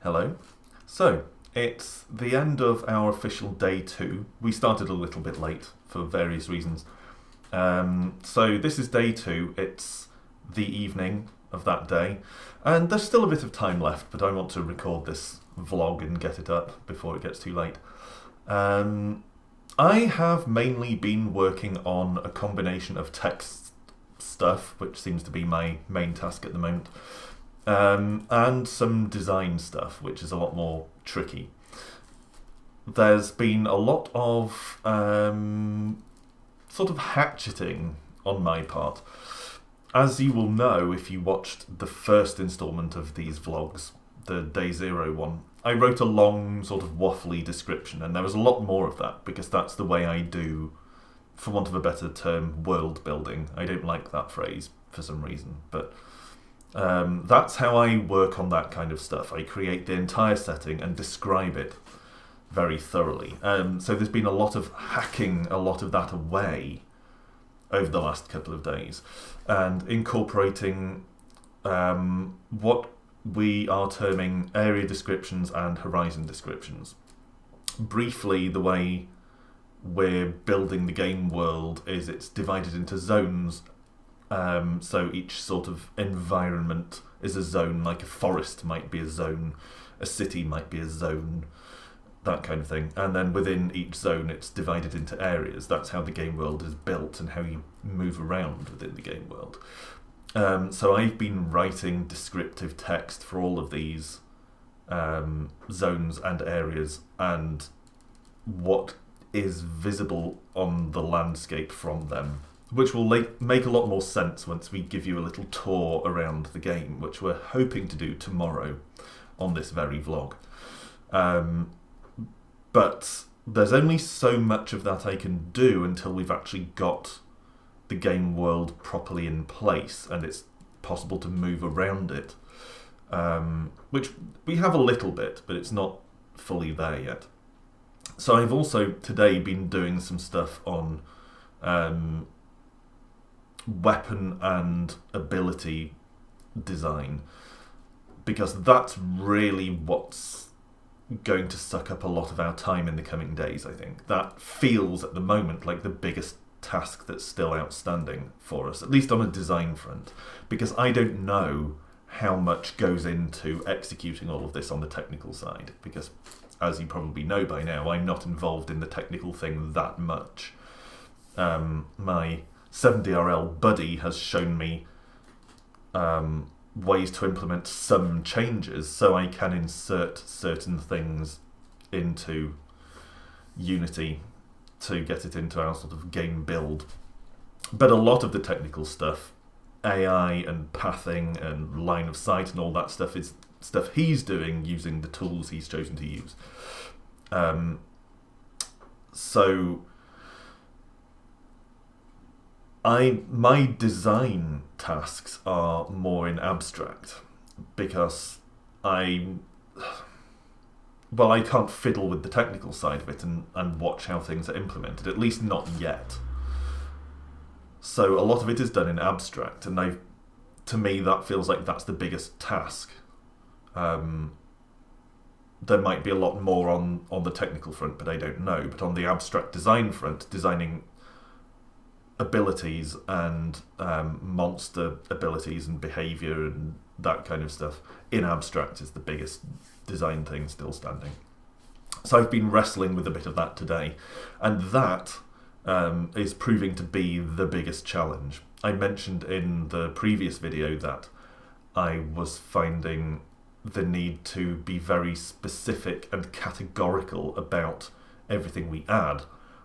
Hello. So, it's the end of our official day 2. We started a little bit late for various reasons. So this is day 2. It's the evening of that day. And there's still a bit of time left, but I want to record this vlog and get it up before it gets too late. I have mainly been working on a combination of text stuff, which seems to be my main task at the moment, and some design stuff, which is a lot more tricky. There's been a lot of sort of hatcheting on my part. As you will know if you watched the first instalment of these vlogs, the Day Zero one, I wrote a long sort of waffly description, and there was a lot more of that because that's the way I do, for want of a better term, world building. I don't like that phrase for some reason, but that's how I work on that kind of stuff. I create the entire setting and describe it very thoroughly. So there's been a lot of hacking a lot of that away over the last couple of days and incorporating what we are terming area descriptions and horizon descriptions. Briefly, the way we're building the game world is it's divided into zones. So each sort of environment is a zone, like a forest might be a zone, a city might be a zone, that kind of thing. And then within each zone it's divided into areas. That's how the game world is built and how you move around within the game world. So I've been writing descriptive text for all of these zones and areas and what is visible on the landscape from them, which will make a lot more sense once we give you a little tour around the game, which we're hoping to do tomorrow on this very vlog. But there's only so much of that I can do until we've actually got the game world properly in place and it's possible to move around it, which we have a little bit, but it's not fully there yet. So I've also today been doing some stuff on weapon and ability design, because that's really what's going to suck up a lot of our time in the coming days. I think that feels at the moment like the biggest task that's still outstanding for us, at least on a design front, because I don't know how much goes into executing all of this on the technical side, because as you probably know by now, I'm not involved in the technical thing that much. My 7DRL buddy has shown me ways to implement some changes so I can insert certain things into Unity to get it into our sort of game build. But a lot of the technical stuff, AI and pathing and line of sight and all that stuff, is stuff he's doing using the tools he's chosen to use. So my design tasks are more in abstract because I can't fiddle with the technical side of it and watch how things are implemented, at least not yet. So a lot of it is done in abstract, and to me that feels like that's the biggest task. There might be a lot more on the technical front, but I don't know. But on the abstract design front, designing abilities and monster abilities and behaviour and that kind of stuff in abstract is the biggest design thing still standing. So I've been wrestling with a bit of that today, and that is proving to be the biggest challenge. I mentioned in the previous video that I was finding the need to be very specific and categorical about everything we add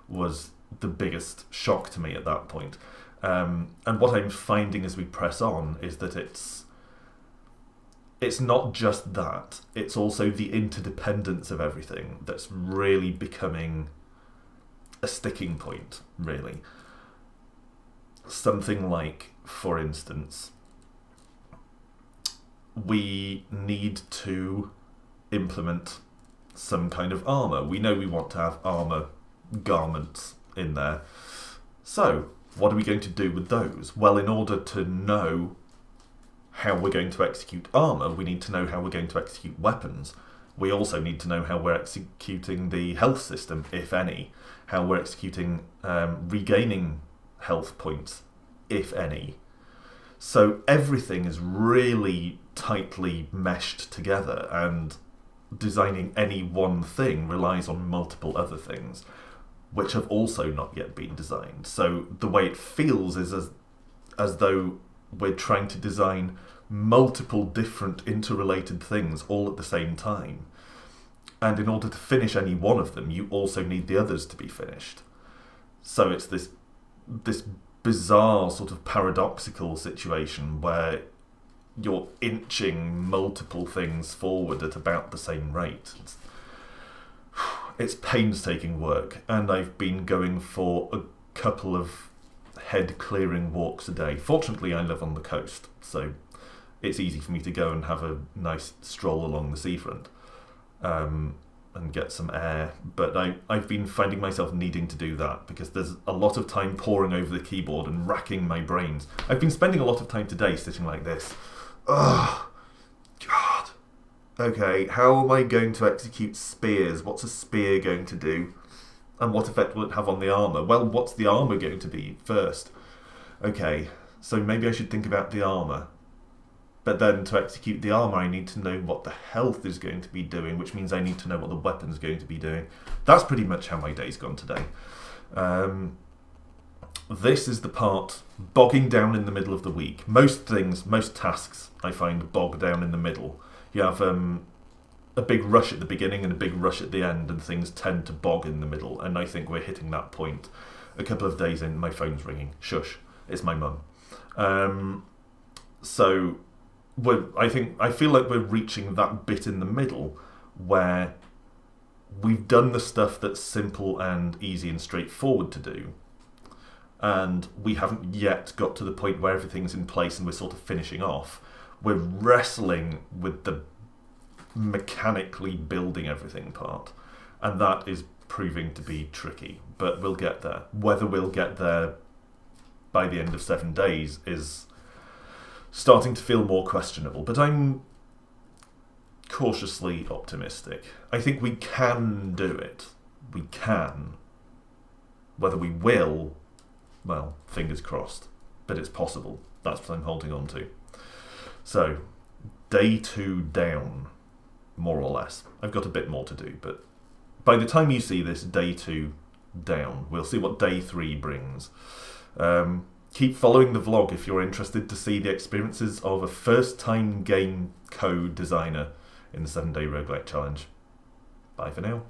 was the biggest shock to me at that point. And what I'm finding as we press on is that it's not just that, it's also the interdependence of everything that's really becoming a sticking point, really. Something like, for instance, we need to implement some kind of armour. We know we want to have armour garments in there. So, what are we going to do with those? Well, in order to know how we're going to execute armour, we need to know how we're going to execute weapons. We also need to know how we're executing the health system, if any, how we're executing regaining health points, if any. So everything is really tightly meshed together, and designing any one thing relies on multiple other things, which have also not yet been designed. So the way it feels is as though we're trying to design multiple different interrelated things all at the same time. And in order to finish any one of them, you also need the others to be finished. So it's this bizarre sort of paradoxical situation where you're inching multiple things forward at about the same rate. It's painstaking work, and I've been going for a couple of head-clearing walks a day. Fortunately, I live on the coast, so it's easy for me to go and have a nice stroll along the seafront and get some air. But I've been finding myself needing to do that because there's a lot of time poring over the keyboard and racking my brains. I've been spending a lot of time today sitting like this. Ugh, God. Okay, how am I going to execute spears? What's a spear going to do? And what effect will it have on the armour? Well, what's the armour going to be first? Okay, so maybe I should think about the armour. But then to execute the armour, I need to know what the health is going to be doing, which means I need to know what the weapon's going to be doing. That's pretty much how my day's gone today. This is the part bogging down in the middle of the week. Most tasks, I find, bog down in the middle. You have a big rush at the beginning and a big rush at the end, and things tend to bog in the middle, and I think we're hitting that point. A couple of days in, my phone's ringing. Shush, it's my mum. So I feel like we're reaching that bit in the middle where we've done the stuff that's simple and easy and straightforward to do, and we haven't yet got to the point where everything's in place and we're sort of finishing off. We're wrestling with the mechanically building everything part, and that is proving to be tricky, but we'll get there. Whether we'll get there by the end of 7 days is starting to feel more questionable, but I'm cautiously optimistic. I think we can do it. We can. Whether we will, well, fingers crossed, but it's possible. That's what I'm holding on to. So, day 2 down, more or less. I've got a bit more to do, but by the time you see this, day 2 down. We'll see what day 3 brings. Keep following the vlog if you're interested to see the experiences of a first-time game code designer in the 7-Day Roguelike Challenge. Bye for now.